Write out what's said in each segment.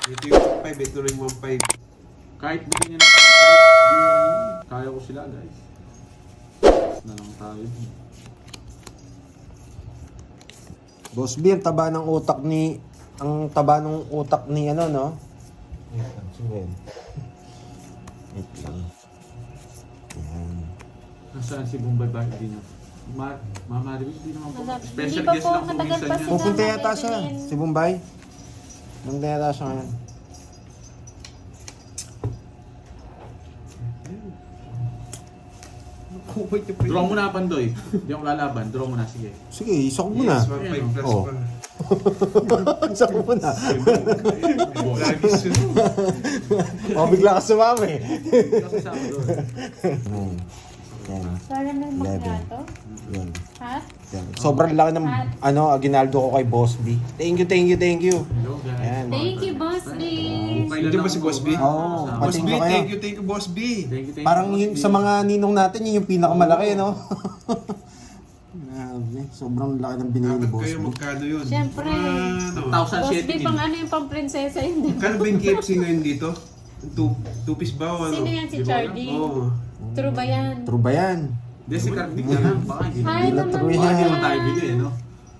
Ito yung 1.5, ito rin 1.5. Kahit bigyan niya na, kaya ko sila guys. Tapos na lang tayo. Boss B, ang taba ng utak ni... Ang taba ng utak ni ano, no? Wait lang, sige. Wait lang. Yan. Nasaan si Bombay ba? Hindi na. Mama Rick, hindi naman po. Hindi Special pa guest po, lang po matagal minsan pa yun. sila. Pupunta yata siya, si Bombay. Pupunta yata siya ngayon. Draw mo na, Pandoy. Hindi ako lalaban. Draw mo na, sige. Sige, isok mo na. Yes, 1.5 plus Oh. pa. Isok mo na. Lagi sunod. O, bigla ka sumami. Kasi sa ako doon. Yan. Para ng macchiato? Yan. Ha? Yan. Sobrang laki ng aginaldo ko kay Boss B. Thank you. Hello guys. Ayan. Thank you, Boss B. Nandiyan ba si Boss B? Oo, Boss pating B, ko kayo. thank you, Boss B. Thank you, Parang Boss yun, B. sa mga ninong natin, yun yung pinakamalaki, no? Grabe, sobrang laki ng binili ni Dapat Boss kayo B. magkano yun? Siyempre. Ano? 1,000 Boss B, shedding pang yun. ano yung pang prinsesa yun, di ba? Kano ba yung KFC ngayon dito? Two-piece ba o ano? Sino yan si Di ba Charlie? Oo. True ba yan? True ba yan? Hindi, si Kardik na lang. Baka hindi na. Hi Hindi na naman true po. yan. Hindi naman tayo bili, no?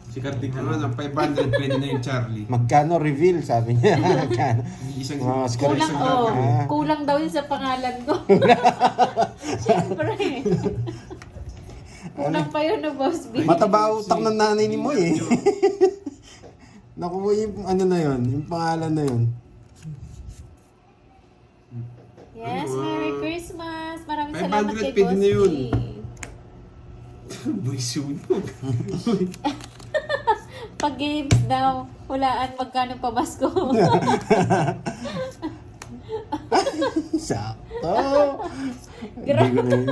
Si Kardik na Ano lang. na, 500 pwede na yung Charlie. Magkano reveal, sabi niya. Magkano? Isang Kulang, isang oh. gagawin. Kulang daw yun sa pangalan ko. Siyempre. Kulang pa yun na Boss B. Mataba utak ng nanay ni Moy eh. Nakuha yung ano na yun, yung pangalan na yun. Yes, Merry Christmas. Maraming 500 salamat kay pwede Boss na yun. B. Boy, sunog. Pag games daw, hulaan magkano pamasko. Sakto. Gra- Hindi ko na yun.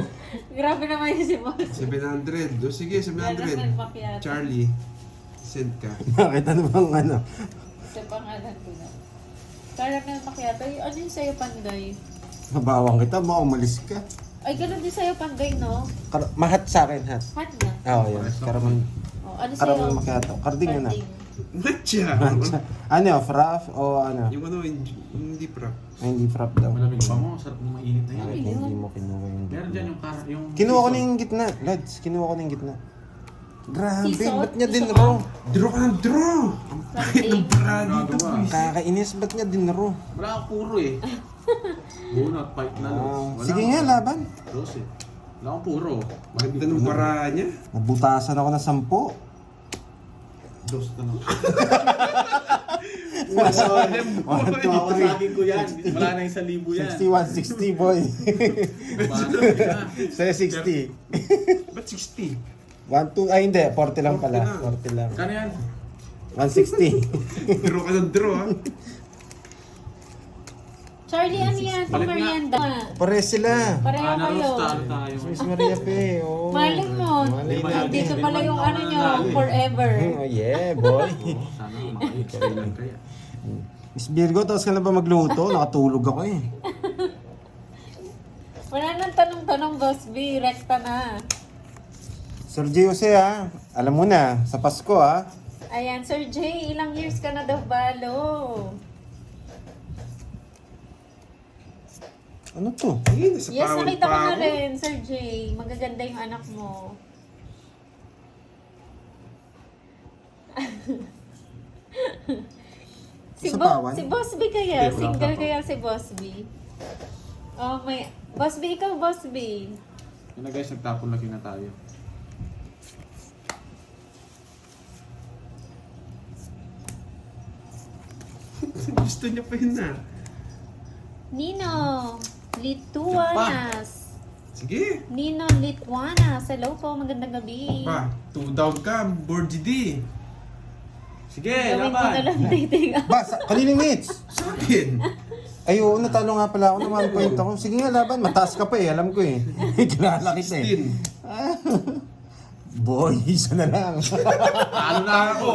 Grabe naman yun si Boss. 700. O sige, 700. Macchiato. Charlie, send ka. Bakit ano bang ano? Sa pangalan ko na. Caramel macchiato. Ano yung sa'yo, Panday? Mabawang kita, umalis ka. Ay, ganun din sa'yo, Panday, no? Mahat sa akin, hat. Hot na. Oo, yun. Karaman, Oh, ano sa'yo? karaman macchiato. Karding na na. Karding. Matcha! Ano yun, frapp o ano? Yung ano, hindi prop. Ay, hindi frapp daw. Malamig pa mo. Sarap ng mainit na yan. Bakit hindi mo kinuha yung Meron dyan yung yung... Kinuha ko na yung gitna, lads. Kinuha ko na yung gitna. Grabe, Sisot? ba't niya din Gusto raw? Draw ka ng draw! Ang pangit ng para dito, boys. Kakainis, ba't niya din raw? Wala akong puro eh. Bunot, fight na los. Wala Sige akong- nga, laban. Los eh. Wala akong puro. Ganda ng para niya. Nabutasan ako ng 10. Dos na lang. Masalem, boy. Kawasaki ko yan. Wala na 1,000 yan. 61, 60 boy. Bata ka. Sa 60. Ba't 60? 1, 2, ay hindi, 40 lang pala. 40 40 lang. Kano yan? 160. Draw ka ng draw, ha? Charlie, ano yan? Pang Balik nga. merienda. Pare sila. Pareho kayo. Naros tayo. Miss Maria Pe, oh. Malay mo. Malay mo. Dito pala yung ano nyo, forever. Oh, yeah, boy. Sana makailan kaya. Miss Virgo, tapos ka na ba magluto? Nakatulog ako eh. Wala nang tanong-tanong, Boss B. Rekta na. Sir J. Jose ha, alam mo na, sa Pasko ha. Ayan, Sir J, ilang years ka na daw balo? Ano to? Eh, nasa Yes, pawad nakita ko pa na ako. rin, Sir J. Magaganda yung anak mo. Sa pawan? Si Boss B kaya? Hindi, wala Single pa. kaya si Boss B? Oh, may... Boss B, ikaw, Boss B. Yun na guys, nagtapon lagi na tayo. Gusto niya pa yun na. Nino, Lituanas. Sige. Nino Lituanas. Hello po, magandang gabi. Pa, 2 down ka, board GD. Sige, Gawin ko na lang dating. Ba, kanilang hits? Sa akin. Ay, oo, natalo nga pala ako ng 1 point ako. Sige nga, laban, mataas ka pa eh, alam ko eh. Kilala kita eh. 16. Boy, isa na lang. Talo na ako.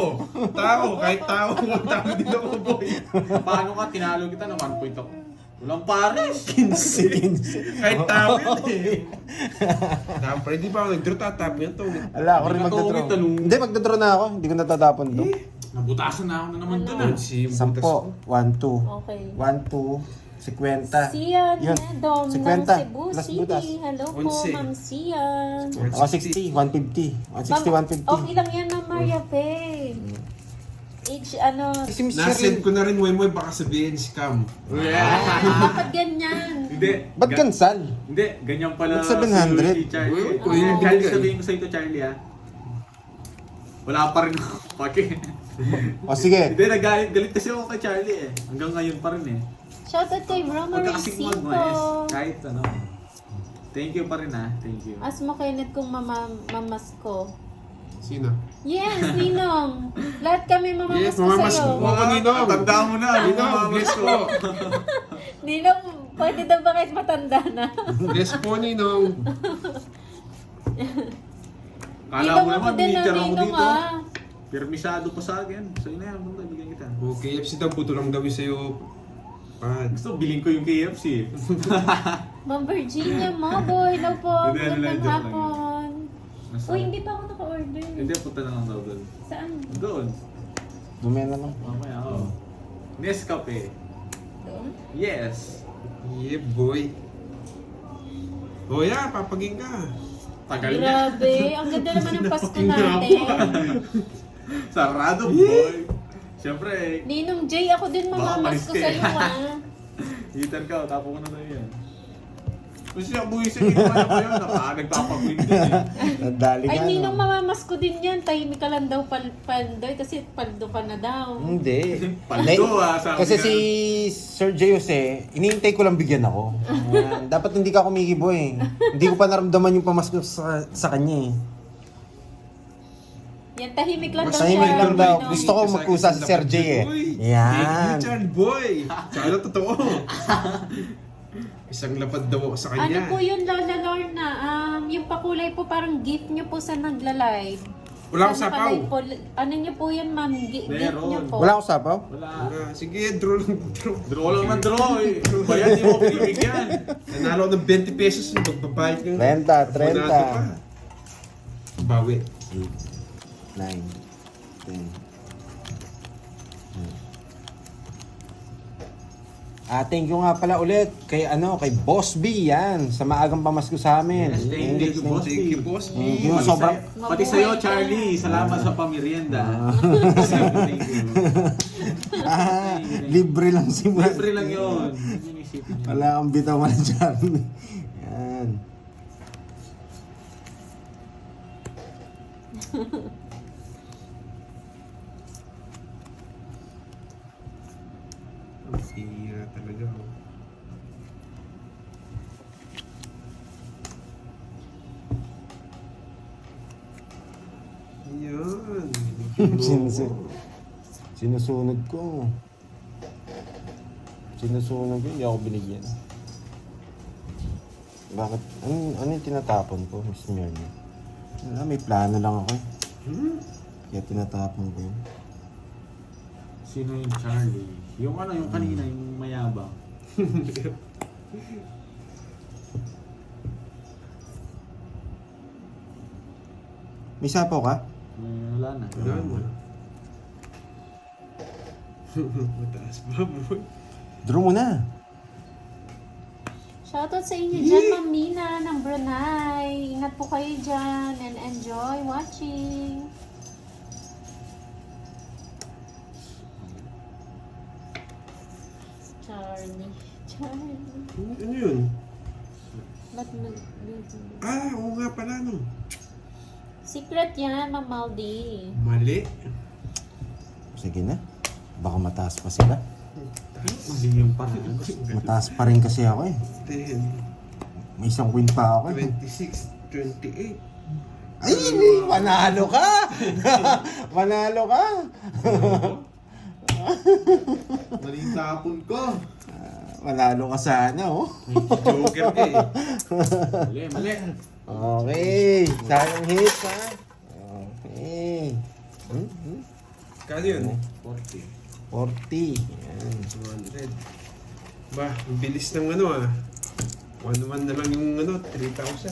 Tao, kahit tao, tao din ako, boy. Paano ka? Tinalo kita ng 1 point ako. Walang pares. 15. Kahit tao yun eh. Tapos, di ba ako nag-draw, tatap yan to. Ala, ako rin Hindi ka magdadraw. tungit, tanong. Hindi, magdadraw na ako. Hindi ko natatapon to. Eh, Nabutasan na ako na naman Ano? dun ah. Si Sampo. 1, 2. Okay. 1, 2. 50. Sian, Yun. Dom ng 50. Cebu Plus City. butas. Hello po, 11. Ma'am Sian. Ako 60. 150. 160, 150. Okay lang yan, Ma'am Maria Faye. Each ano, Si Miss Nasend Cheryl. ko na rin, Moy, baka sabihin scam. dapat ganyan. Hindi. Ba't cancel? Hindi, ganyan pala Ba't 700? si Charlie. Uy, Charlie, binigay. sabihin ko sa ito, Charlie ah. Wala pa rin ako. Pake. O sige. Hindi, galit kasi ako kay Charlie eh. Hanggang ngayon pa rin eh. Shoutout kay Huwag Romarin ka kasing Cinco. mag-mais. Kahit ano. Thank you pa rin ah. Thank you. As mo Kenneth kung mamas ko. Sino? Yes, Ninong. Lahat kami mamamas Yes, ko mamamas sa'yo. ko. Ako, Ninong. Tanda mo na. Ninong, bless po. Ninong, pwede daw ba kahit matanda na? Bless po, Ninong. Kala Ninong mo ako naman, din na meter ako Ninong dito. ah. Permisado pa sa akin. Sa'yo na yan, bunda, bigyan kita. O, KFC daw, buto lang daw yung sa'yo. Pad. Gusto, bilhin ko yung KFC. Ma'am Virginia Maboy, hello po. Hindi, ano lang, Magandang joke lang hapon. Uy, hindi pa ako naka-order. Hindi, punta na lang daw doon. Saan? Doon. Dumena lang. Mamaya, oo. Nescafe. Doon? Yes. Yeah, boy. O, yeah, papaging ka. Tagal niya. Grabe, ang ganda naman ng Pasko Fucking natin. Sarado, boy. Siyempre, Ninong Jay, ako din Baka mamamas malis ko ka eh. sa'yo ah. hitan ka, tapo ko na tayo yan. Kasi siya buwising ito na pa yun, nagpapakwin din eh. Nadali Ay, nga. Ninong, no? mamamas ko din yan. Tahimik ka lang daw paldoy kasi paldo ka na daw. Hindi. Paldo, ah, sabi Kasi nga. si Sir Jose, iniintay ko lang bigyan ako. Dapat hindi ka kumikibo eh. Hindi ko pa naramdaman yung pamasko sa kanya eh. Yan, tahimik lang daw Tahimik siya. lang daw. Ninong. Gusto ko magkusa si Sir J eh. Yan. Thank you, Charlie Boy. Sana totoo. Isang lapad daw ako sa Ano kanya. po yun, Lola Lorna? Yung pakulay po parang gift nyo po sa nagla-live. Wala akong Sa sapaw. nakalive po, ano nyo po yan, ma'am? Gift nyo Meron. po. Wala akong sapaw? Wala. Sige, draw lang. Draw. Draw lang ng draw eh. Bayan, di mo pinibigyan. Nanalo ako ng 20 pesos. Magbabayad ng 30, 30. abonado pa. Bawi. 9, 10. Thank you nga pala ulit kay kay Boss B yan sa maagang pamasko sa amin. Yes, thank you, Boss B. Thank you, boss. Thank you. Pati Sobrang sa'yo- Pati sa'yo, Charlie. Salamat sa pamirienda. Thank you. libre lang si Boss. Libre lang yun. Yun yung isipin niyo. Wala kang bitawan dyan. Yan. Ang sira talaga. Oh. Ayan. Sinusunog ko. Sinusunog ko, hindi ako binigyan. Bakit? Ano yung tinatapon ko, Miss Mary? Wala, may plano lang ako eh. Kaya tinatapon ko yun. Sino yung Charlie? Yung yung kanina, yung mayabang. May sapaw ka? Wala na. Wala mo. Mataas ba, bro? Draw mo na. Shoutout sa inyo dyan, Ma'am Nina ng Brunei. Ingat po kayo dyan and enjoy watching. Charlie. Ano yun? Ba't Oo nga pala, no. secret yan, Ma'am Maldi. Mali. Sige na. Baka mataas pa sila. Mali yung parang. Mataas pa rin kasi ako eh. 10, May isang win pa ako eh. 26, 28. Ay, hindi! Manalo ka! Manalo ka! Maling tapon ko. Manalo ka sana, oh. Joker ka eh. Mali, mali. Okay. Sayang hit, ha? Okay. Kano yun? 40. 40. Yan. 200. Ba, ang bilis ng ano ah. 1-1 na lang yung 3,000.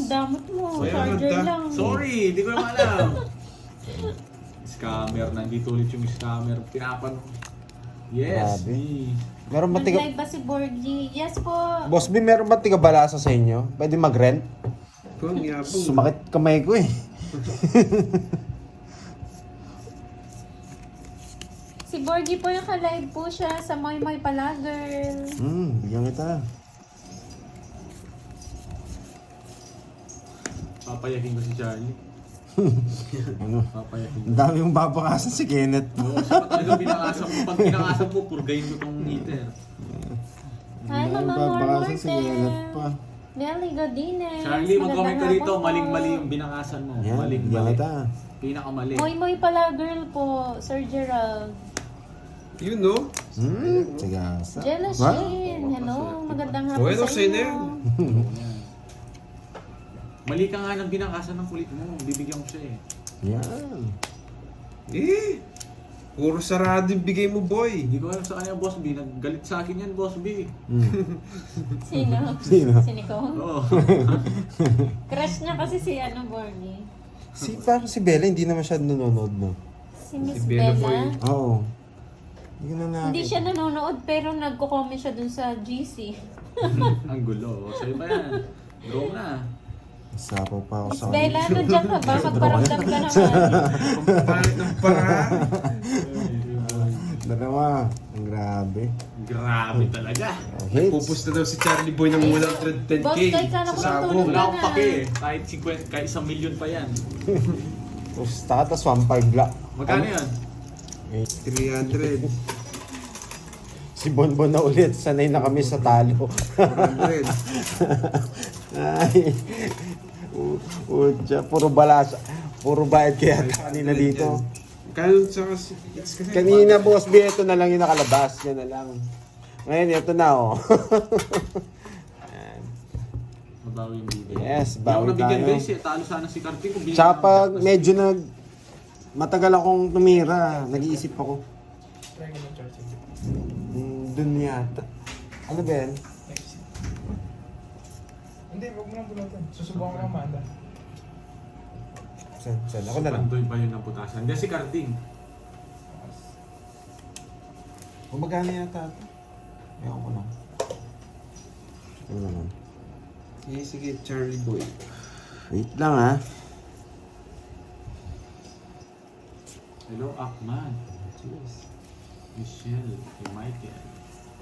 damot mo. Kaya Charger naman, lang. Sorry, di ko naman alam. Scammer, nandito ulit yung scammer. Tinapan. Yes, Grabe. me. Meron ba tiga... Nag-live ba si Borgie? Yes po. Boss B, meron ba tiga balasa sa inyo? Pwede mag-rent? Kung yabong. Sumakit kamay ko eh. Si Borgie po yung ka-live po siya sa Moy Moy Palager. Bigyan kita. Papayakin ko si Charlie. Ano? Papayakin ko. Ang dami yung babakasan si Kenneth. Oo, siya pa talaga binakasan mo. Pag binakasan mo, purgayin ko tong heater. Hi, Ang Mama babakasan si Kenneth Mormorte. pa. Nelly Godinez. Charlie, mag-comment ka Magandang rito. hapon po. Maling-mali yung binakasan mo. Yan, bigyan Maling-mali. kita. Pinakamali. Moy Moy Palager po, Sir Gerald. Yun, no? Sigasa. Jello Ba? Shane. Hello, magandang hapon Okay, no, sa sa'yo na inyo. yan. Yan. Mali ka nga ng binakasan ng kulit mo. Bibigyan ko siya eh. Yan. Eh, puro sarado yung bigay mo, boy. Hindi ko alam sa kanya, Boss B. Naggalit sa akin yan, Boss B. Sino? Sino? Si Nicole? Oo. Crush niya kasi si Borgie. Parang si Bella, hindi na masyado nanonood, no? Si Miss Si Bella Bella. Boy. Oo. Hindi ko na nakakita. Hindi siya nanonood pero nagko-comment siya dun sa GC. Ang gulo. Sa'yo ba yan? Draw na. Sapaw pa ako Miss sa Bella, nandiyan ka ba? Magparamdam ka naman. Pangit ng para. Dalawa. Ang grabe. Grabe talaga. Hits. Pupusta daw si Charlie Boy ng 110k. Boss, kahit ka na sa kung sabong. tulog Wala akong pake eh. Kahit 50, kahit 1 million pa yan. Pusta ka, tas 1.5 black. Magkano yan? 300. Si Bonbon na ulit. Sanay na kami sa talo. 400. Ay. Udya. Puro balasa. Puro bayad kaya kanina dito. Kano sa kasi? Kanina, Boss B, ito na lang yung nakalabas. Yan na lang. Ngayon, ito na, oh. Mabawi yung bibig. Yes, Hindi ako bawi nabigyan tayo. guys eh. Talo sana si Carti kung binigyan Tsaka ako. pag medyo matagal akong tumira, nag-iisip ako. Dun yata. Ano ba yan? Hindi, huwag mo nang bunutin. Susubukan ko ng Amanda. Saan? Ako na lang. Pandoy ba yun ng putasan? Hindi si Carding. Gumagana yata ito. Ewan ko lang. Ano naman? Sige, Charlie Boy. Wait lang, ha. Hello, Akman. Michelle. Kay Michael.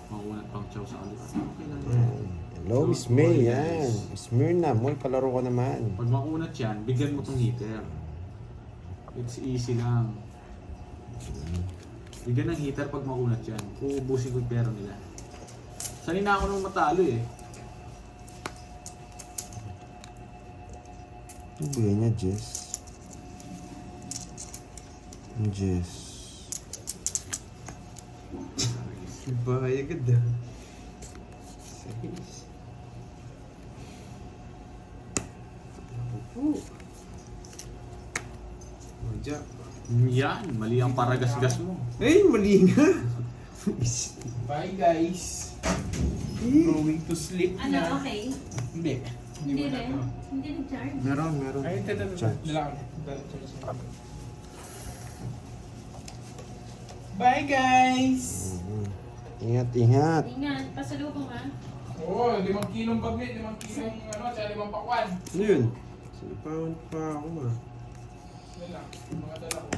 Maunat pang chow sa kaliwa. Okay lang yan. Hello, Miss May. Yan. Miss Myrna, moy, palaro ka naman. Pag maunat yan, bigyan mo tong heater. It's easy lang. Bigyan ng heater pag maunat yan. Uubusin ko yung pera nila. Sanay na ako nung matalo eh. Ano bigay niya, Jess? Jess. Bahay agad ah. Sige. Jack. Yan, mali ang paragas-gas mo. Eh, mali nga. Bye guys. Going to sleep Ano, na. okay? Hindi. Hindi mo na rin? to. Hindi nag-charge? Meron. Ay, ito. Charge. Bye guys. Ingat. Ingat, pasalubong ha. Oo, 5 kilong bagnet, 5 kilong tsaka 5 pakwan. Ano yun? Sinipawan pa ako ah. Yan lang, mga dala ko.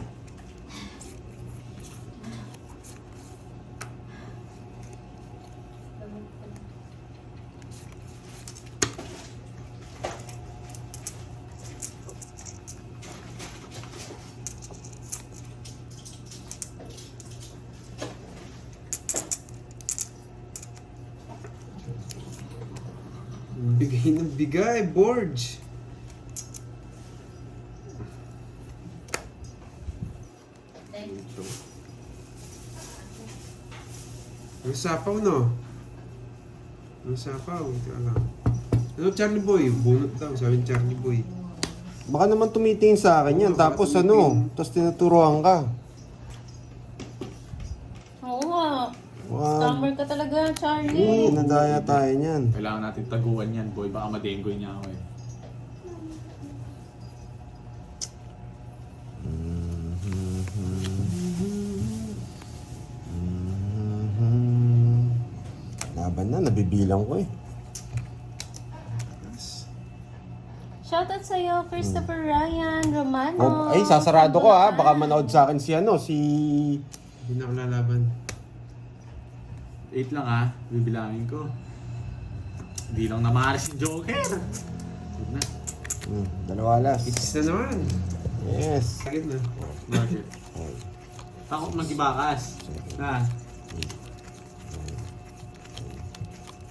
Bigay ng bigay, Borge. Ang sapaw, no? Ang sapaw, ito lang. Ano, Charlie Boy? Bunot daw, sabi ni Charlie Boy. Baka naman tumitingin sa akin yan. Oo, baka Tapos tumitingin. tapos tinuturuan ka. Oo nga. Wow. Scammer ka talaga, Charlie. Nadaya tayo niyan. Kailangan natin taguan yan, boy. Baka madenggoy niya ako eh. Laban na, nabibilang ko eh. Shoutout sa'yo, Christopher Ryan Romano. Oh, ay, sasarado ko ha. Baka manood sa akin si ano, si... Hindi na ako lalaban. 8 lang ha, bibilangin ko. Hindi lang namaris si Joker. Huwag na. Dalawa alas. It's na naman. Yes. Sakit na. Bakit? Takot mag-ibakas. Na.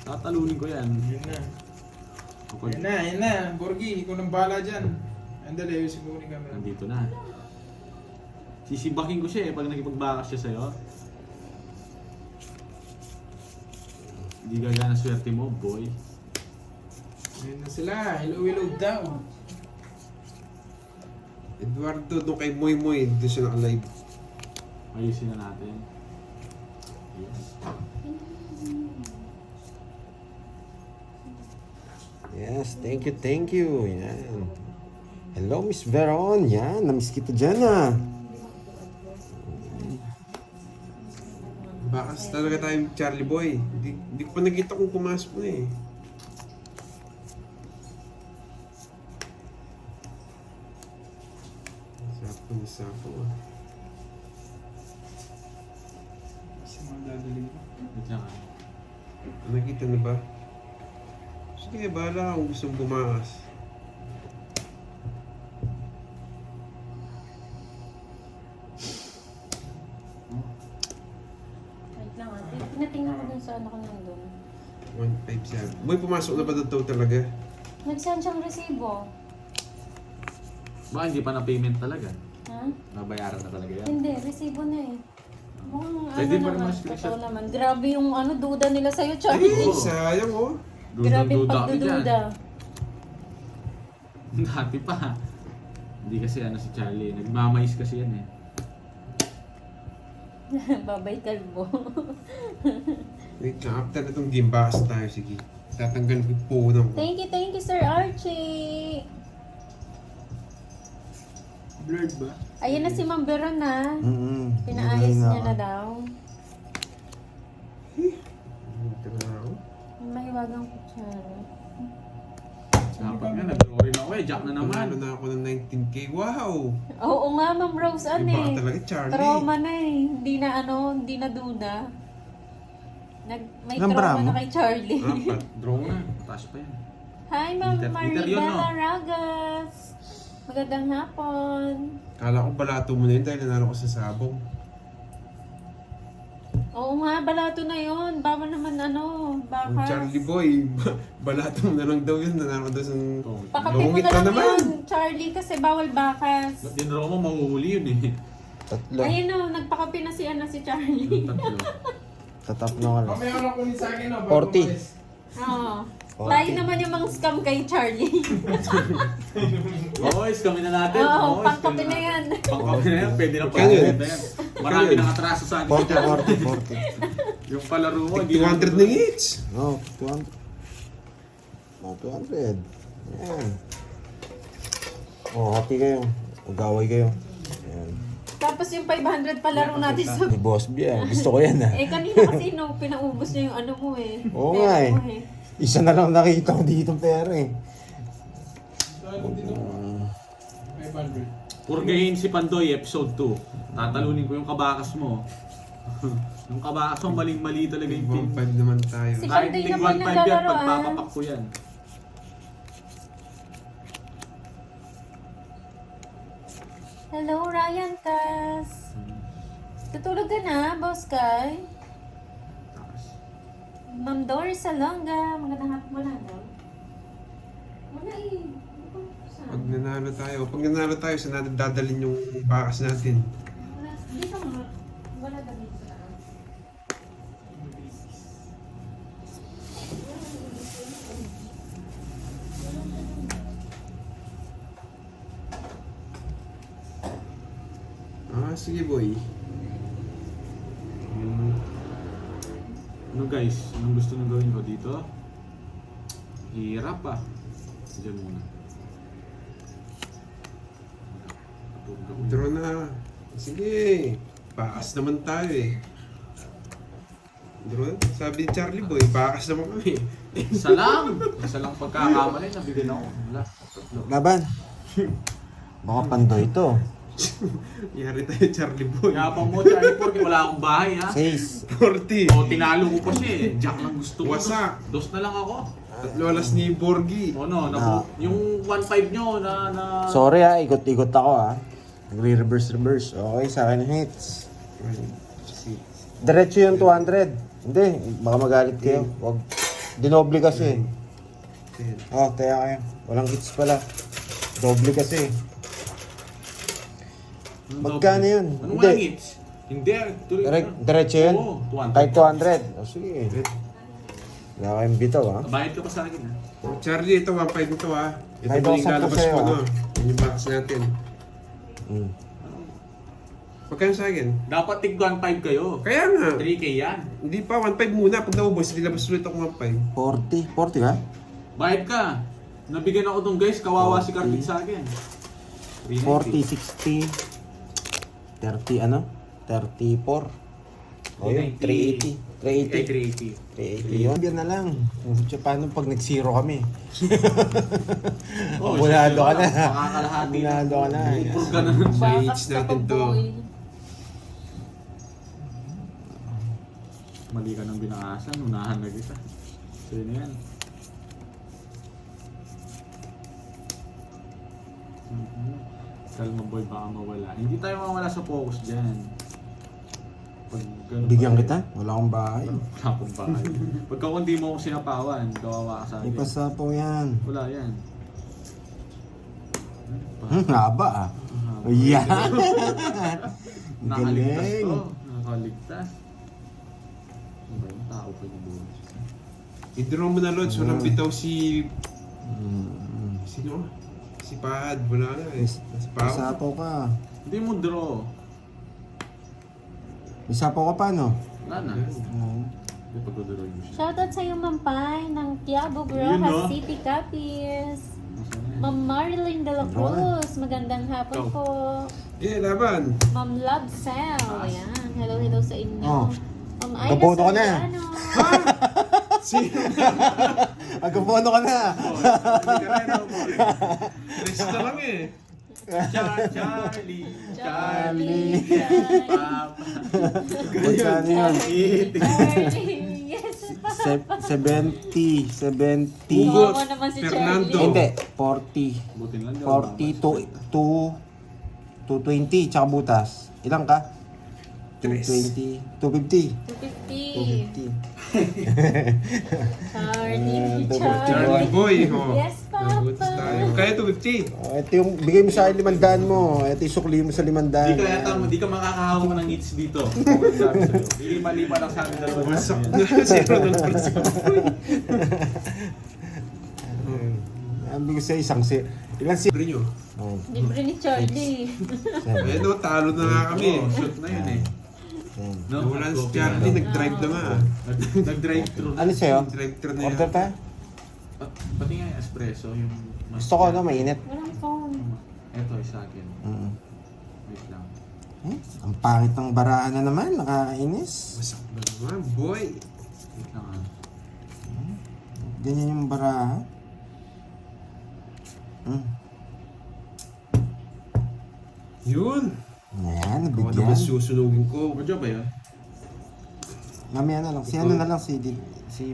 Tatalunin ko yan. Yun na. Kapag Yan na. Borgi, ikaw nang bahala dyan. Andali, ayusin ko ni camera. nandito na. Sisibakin ko siya eh pag nakipagbakas siya sa'yo. Hindi gagana swerte mo, boy. Ayan na sila. Hello daw. Eduardo, doon kay Moy Moy. Doon siya naka-live. Ayusin na natin. Yes. Yes, thank you. Yan. Hello, Miss Veron. Yan, namiss kita dyan ah. Bakas talaga tayong Charlie Boy. Hindi ko pa nakita kung pumasok na eh. Sapo. Sa mga dadali ko. Wait lang ah. Nakita na ba? Sige, bahala ka kung gusto mong bumakas. Wait lang ate. Pinatingnan ko dun sa ano ko nandun. 157. Boy, pumasok na ba doon talaga? Nag-send siyang resibo. Baka hindi pa na payment talaga. Ha? Nabayaran na talaga yan. Hindi, resibo na eh. Mukhang Pwede ano pa rin naman, ma-screenshot. totoo naman. Grabe yung ano, duda nila sa'yo, Ay, Charlie. sayang oh. Grabe yung Duda kami dyan. pagdududa. Dati pa. Hindi kasi ano si Charlie. Nagmamais kasi yan eh. Babay kalbo. Wait na, after na itong game, bakas tayo. Sige. Tatanggal ko yung punan ko. Thank you, Sir Archie. Blurred ba? Ayan na si Ma'am Veron na. Nagay Pinaayos niya ako. na daw. Ito na ako. Mahiwagang kutsara. Dapat nga, nag-draw rin ako eh. Jack na Panalo naman. na ako ng 19k. Wow! Oo nga, Ma'am Rose, ano Iba eh. ka talaga, Charlie. Trauma na eh. Hindi na duda. May Ilang trauma bramo? na kay Charlie. Apat. Draw na. Taas pa yan. Hi, Ma'am Liter yun, Maribela no? Ragas. Magandang hapon. Kala ko balato mo na yun dahil nanalo ko sa sabong. Oo nga, balato na yun. Bawal naman Ang bakas. Charlie Boy, balato mo na lang daw yun. Nanalo daw sa... Oh. Pakapi mo Lungit na na lang naman. yun, Charlie, kasi bawal bakas. Dinraw mo, mahuhuli yun eh. Tatlo. Ayun o, nagpakapi na si Charlie. Tatlo. Tatapno ka lang. Mamaya ako kunin sa akin, no? 40. Oo. Tayo naman yung mga scam kay Charlie. Boys, kami na natin. Oo, Boys, pangkapi kami na yan. Pangkapi na yan. Pwede na Kaya yun. na yan. Marami Kaya yun. nang atraso sa akin. 40. Yung palaro mo, Tig 200 na each. Oh, 200. Oh, 200. Yan. Oh, happy kayo. Magaway kayo. Yan. Tapos yung 500 palaro natin sa... Ni Boss B ah. Gusto ko yan ah. Eh, kanina kasi pinaubos niya yung ano mo eh. Oo Pera nga eh. mo Isa na lang nakita ko dito pera eh. Ano dito? 500. Purgahin si Pandoy, episode 2. Tatalunin ko yung kabakas mo. Yung kabakas mo, maling-mali talaga yung team. 1.5 naman tayo. Si Kahit Pandoy tig naman 1.5 yan, naglalaro, pagpapapak ko yan. Hello, Ryan Cas. Tutulog ka na, Boss Kai? Takas. Ma'am Doris Salonga. Magandang hapon mo na daw. Wala eh. Pag nanalo tayo, saan natin dadalhin yung bakas natin? Wala. Dito nga. Wala daw dito sa taas. Sige boy. Ano guys, anong gusto nyo gawin ko dito? Hirap ah. Diyan muna. Natulog ako. Draw na. Sige. Bakas naman tayo eh. Draw. Sabi ni Charlie Boy, bakas naman kami. Isa lang pagkakamali, nabigyan ako. Wala. Tatlo. Laban. Baka pandoy ito. Yari tayo Charlie Boy. Yapang mo, Charlie, porque wala akong bahay, ha? 6. 40. O, tinalo ko pa siya eh. Jack lang gusto ko. Wasak. Dos na lang ako. Tatlo alas ni Borgi. O no, Ah. yung 1.5 nyo na... Sorry ha, ikot-ikot ako ha. Nagre-reverse. Okay, sa akin hits. Diretso yung 200. Hindi, baka magalit kayo. Wag. Dinoble kasi. Oh, taya kayo. Walang hits pala. Doble kasi. Magkano yun? Anong Hindi. walang hits? Hindi. Tuloy Diretso yun? Oo, 200. Kahit 200. O sige. Wala kayong bitaw ha. Bayad ka pa sa akin, ha? Charlie, ito 1.5 ito ha. Ito Ay, po yung bakit lalabas sa'yo, ko ah? no. Yan yung box natin. Mm. Magkano sa akin? Dapat tig 1.5 kayo. Kaya nga. 3K yan. Hindi pa, 1.5 muna. Pag naubos, nilabas ulit ako 1.5. 40. 40 ka? Bayad ka. Nabigyan ako dong guys, kawawa si Carpet sa akin. 40, 60, 30 ano? 34. O yun, 380. 380. 380 yun. Yan na lang. So, paano pag nag-zero kami? Oh, Abunado ka na. Makakalahati na. Abunado ka na. Upur ka na. Sa Bakas hits ka natin pa, to. boy. Mali ka ng binakasan, unahan na kita. So yun yan. Kalma boy, baka mawala. Hindi tayo mawala sa focus dyan. Pag ganun Bigyan pa- kita? Wala akong bahay. Wala akong bahay. Pagka kung di mo ako sinapawan, kawawa ka sa akin. Ipasapaw yan. Wala yan. Haba ah. Yan. Nakaligtas Galing. to. Nakaligtas. Ano ba yung tao pa yung buhay? I-draw mo na Lods. Walang bitaw si... Mm. Sino? Si Pahad. Wala na eh. Si Pahad. Ipasapaw ka. Hindi mo draw. Isapaw ka pa no? Wala na. Mm. Hindi pag-draw mo siya. Shoutout sa iyo, Mampay, ng Quiapo, Yun, no? Rojas City, Capiz. Nasaan na yan? Ma'am Marilyn de la Cruz, magandang hapon Ikaw. po. Eh, laban. Ma'am Love Sal, ayan. Hello sa inyo. Oh. Ma'am Aida Gabono ka na. Soriano. Agabono ka na. Hindi ka rin ako. Tres na lang eh. Charlie. Charlie. Papa. Magkano yun? Charlie, yes. 70. 70. Hugot. Kawawa naman si Fernando. Charlie. Hindi, 40. Buti lang daw. 40 to 20, tsaka butas. Ilang ka? Tres. 220. 250. 250. 250. Charlie, Charlie Charlie Boy. Oh. Yes, Nabutas Papa. tayo. Kaya 250. Oh, ito yung bigay mo sa akin 500 mo. Ito yung sukli mo sa 500. Di ka yata mo, di ka makakahawak ng hits dito. Sabi sa'yo. Lima-lima lang sa amin dalawa. Wasak na. Zero na lang sa Ang bigay sa isang ilang Libre nyo. Oh, Libre ni Charlie. 7. Eh no, talo na nga kami. Oo, shoot na yun eh. No? Wala si Charlie, nag-drive na nga. Nag-drive through. Ano sa'yo? Nag-drive na Order yan. pa? Pati nga yung espresso, yung... Gusto ko na mainit. Walang phone. Ito, isa akin. Mm. Wait lang. Ang pangit ng barahan na naman, nakakainis. Wasak na naman, boy. Wait lang ah. Ganyan yung barahan. Yun. Ayan, Ako naman nabigyan. susunugin ko. Medyo ba yun? Mamaya na lang. Si ano na lang, si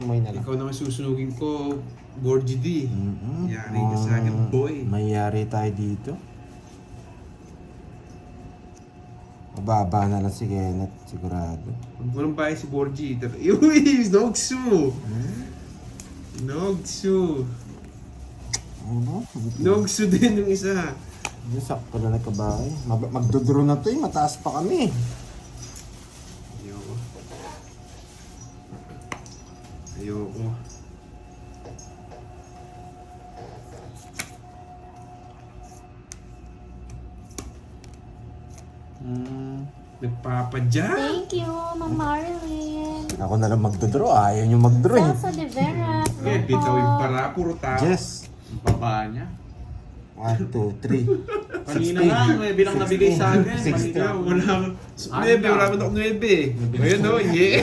Moy na lang. Ikaw naman susunugin ko, Borgie D. Mm-mm. Yari ka sa akin, boy. Mayari tayo dito. Mababa na lang si Kenneth, sigurado. Pag walang bahay si Borgie, uy, Nogsu! Nogsu! Ano? Nogsu din yung isa. Yung sakto na nagkabahay. Magdodro na to eh, mataas pa kami. Ayoko. Ayoko. Nagpapadya? Thank you, Ma'am Marilyn. Ako na lang magdodro, ayaw nyo magdro eh. Salsa de Vera. Eh, bitaw yung para, puro tao. Yes. Ang baba niya. 1, 2, 3. Kanina nga, may bilang nabigay sa akin. 60 Kanina. wala. 9, wala man ako 9. Ayun no, yeah.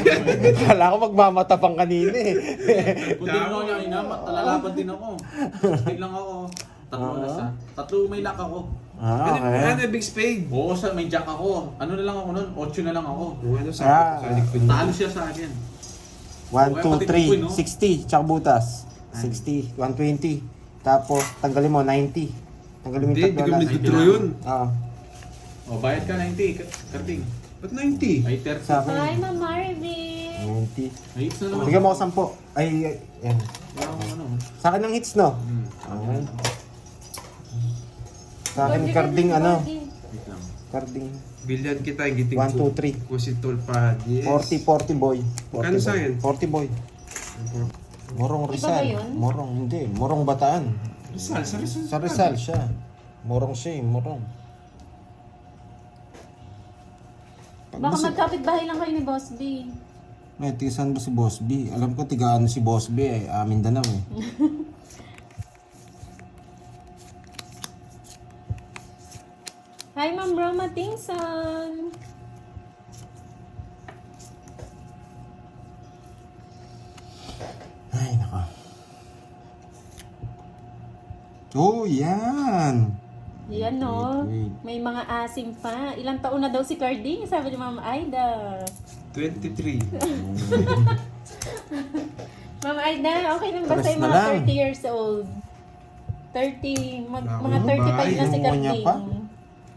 Kala ko magmamatapang kanina eh. Kung din ako niya, lalaban din ako. Big lang ako. Tatlo na siya. Tatlo may lock ako. Ah, okay. Big spade. Oo, may jack ako. Ano na lang ako nun? 8 na lang ako. Ano sa likod mo? Talo siya sa akin. 1, 2, 3, 60, tsaka butas. 60, 120. Tapos, tanggalin mo, 90. Tanggalin mo Hindi, yung hindi tatlo ko lang. withdraw yun. Oo. O, bayad ka 90. Karting. Ba't 90? Ay, 30. Sa akin, Hi, Ma'am Marvin. 90. Ay, hits na naman. Bigyan mo ako 10. Ay, yan. Wala akong ano. Sa akin ng hits, no? Okay. Sa akin, carding, ano? Wait lang. Carding. Bilyan kita, giting 1, 2, 3. Kusitol pa. Yes. 40 boy. 40 Magkano sa boy. akin? 40 boy. Morong Iba ba Rizal. yun? Morong, hindi. Morong Bataan. Rizal, sa Rizal. Sa Rizal siya. Morong siya eh, morong. Baka magkapit-bahay lang kayo ni Boss B. May tisan ba si Boss B? Alam ko tigaan si Boss B eh. Amin Danao eh. Hi, Ma'am Roma Tingson. Ay, nako. Oh, yan. Yan no. Wait. May mga asim pa. Ilang taon na daw si Carding? Sabi ni Ma'am Aida. 23. Ma'am Aida, okay lang ba Pares sa'yo na mga lang. 30 years old? 30, Ako, mga 35 na si bahay, niya Carding. pa?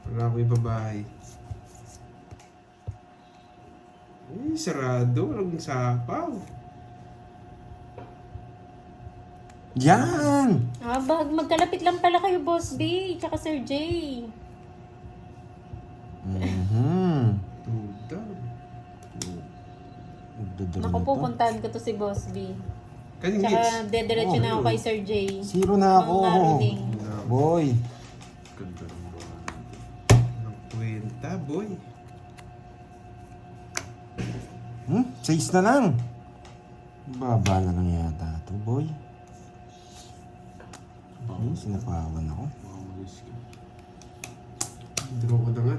Wala ko yung babae. Ay, sarado. Walang sapaw. Yan! Magkalapit lang pala kayo, Boss B, tsaka Sir J. Tuda. Naku, pupuntahan ko to si Boss B. Kaning hits. Tsaka dediretso na ako kay Sir J. Zero na ako. Mga ruling. Boy. Ganda ng bola natin. Ang kwenta, boy. 6 na lang. Baba na lang yata ito, boy. Sinapawan ako. Mga mag-risk. Draw ko na nga.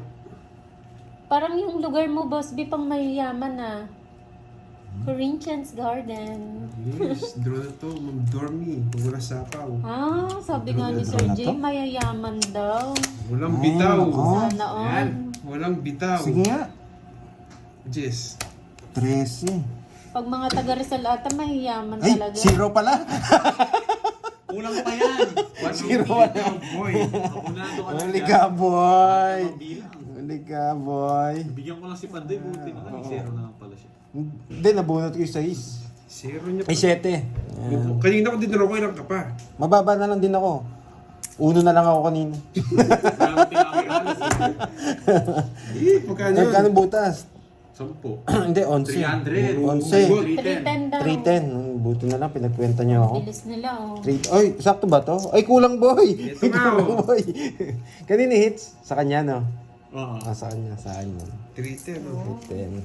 Parang yung lugar mo, Boss B, pang mayayaman na. Corinthians Garden. Yes, draw na to. Ma'am Dormy. Kung wala sapaw. Sabi nga ni Ano Sir na J, to? mayayaman daw. Walang Ay, bitaw. nako. Sana all. Yan. Walang bitaw. Sige nga. Jess. 13. Pag mga taga Rizal ata, mayayaman Ay, talaga. 0 pala. Kulang pa yan. Zero na. Boy. Kapunado ka na Huli dyan. ka, boy. Ang bilang. Huli ka, boy. Bigyan ko lang si Panday, buti na lang. Zero na lang pala siya. Hindi, nabunot ko yung 6. Zero niya Ay, 7. Kanina ko din draw ko. Ilang ka pa? Mababa na lang din ako. 1 na lang ako kanina. Kaya tinakay Magkano yun? Kano butas? 10. Hindi, 11. 300. 11. 310 daw. 310. Buti na lang, pinagkwenta niyo ako. Bilis nila, oh. 3, ay, sakto ba to? Ay, kulang boy! Ito nga, oh. boy! Kanina hits? Sa kanya, no? Oo. Ah, sa kanya, sa kanya. 310. Oh. 310.